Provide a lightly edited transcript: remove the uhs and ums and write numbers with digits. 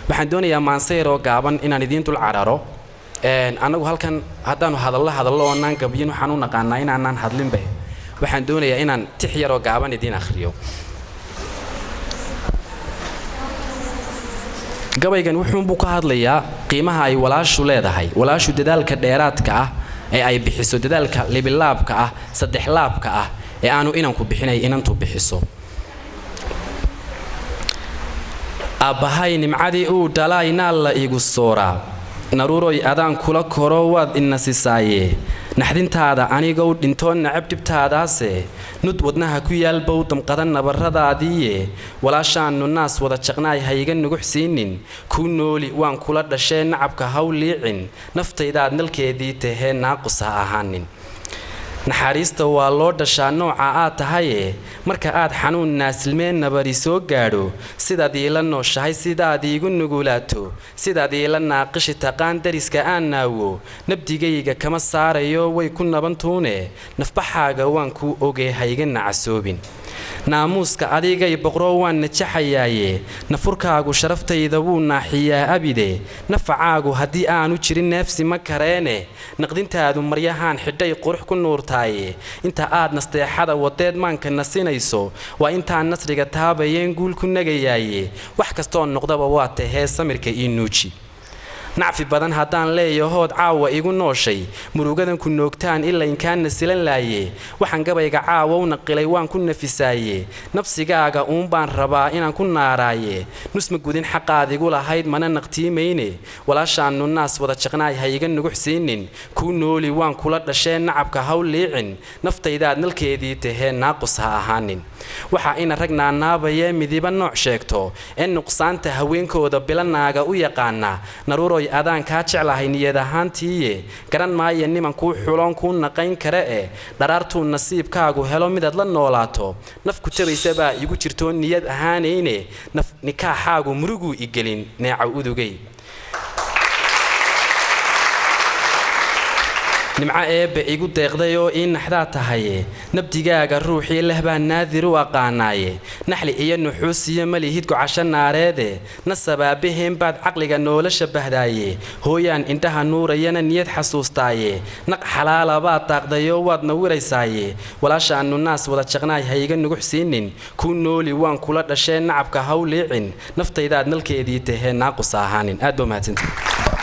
waxaan doonayaa maansayro gaaban inaan idiin dul cararo anagu halkan haddaanu hadallo oo naan gabiyin waxaan u naqaanaa inaanaan hadlinba waxaan doonayaa inaan tix yar oo gaaban idiin akhriyo gabaygan wuxuu ka hadlayaa qiimaha ay walaashu leedahay walaashu dadaalka dheeraadka ah ee ay bixiso dadaalka libilaabka ah saddex laabka ah ee aanu inanku bixinay inantu bixiso abahay nimcadii uu dhalayna la igu sooraa naruuroy adaan kula koro waad inasisaaye naxdintaada aniga u dhintoon nacab dhibtaadaase nud wadnaha ku yaalbow damqadan nabarradaadiiye walaashaannu naas wada jaqnaay hayga nuguxsiinin kuu nooli waan kula dhashee nacabka haw liicin naftaydaad nalkeedii tahee naaqus ha ahaanin naxariista waa loo dhashaa nooca aad tahaye marka aad xanuun naasilmeen nabari soo gaadho sidaad iila nooshahay sidaad iigu nugulaato sidaad iila naaqishi taqaan dariska aan naawo nabdigayga kama saarayo way ku nabantuune nafbaxaaga waan kuu ogee hayga nacasoobin naamuuska adigay boqro waan najaxayaaye nafurkaagu sharaftayda wuu naaxiyaa abide nafacaagu haddii aanu jirin neefsi ma kareene naqdintaadu maryahaan xidhay qurux ku nuurtaaye inta aad nasteexada wadeed maanka nasinayso waa intaan nasriga taabayeen guul ku nagayaaye wax kastoo noqdaba waa tahee samirka ii nuuji nacfi badan haddaan leeyahood caawa igu nooshay murugadan ku noogtaan ilaa inkaan nasilan laaye waxaan gabayga caawa u naqilay waan ku nafisaaye nafsigaaga uun baan rabaa inaan ku naaraaye nusma gudin xaqaadigu lahayd mana naqtiimayne walaashaannu naas wada jaqnaay ha iga nuguxsiinin kuu nooli waan kula dhashee nacabka haw liicin naftaydaad nalkeedii tahee naaqus ha ahaanin waxaa ina rag naanaabayee midiba nooc sheegto ee nuqsaanta haweenkooda bilanaaga u yaqaana naruuroy adaan kaa jeclahay niyad ahaantiiye garan maayo niman kuu xuloon kuu naqayn kare ee dharaartuu nasiibkaagu helo midaad la noolaato naf ku tabaysa baa igu jirtoo niyad ahaanayne nikaaxaagu muruguu igelin neeca udugay nimca eebbe igu deeqdayoo ii naxdaa tahaye nabdigaaga ruuxii leh baa naadir u aqaanaaye naxli iyo nuxuusiyo malihid gocasho naareede nasabaabaheen baad caqliga noola shabahdaaye hooyaan indhaha nuurayana niyad xasuustaaye naq xalaala baad daaqdayoo waad nawiraysaaye walaashaannu naas wada jaqnaay ha iga nuguxsiinin kuu nooli waan kula dhashee nacabka haw liicin naftaydaad nalkeedii tahee naaqus ahaanin aad baa mahadsantahay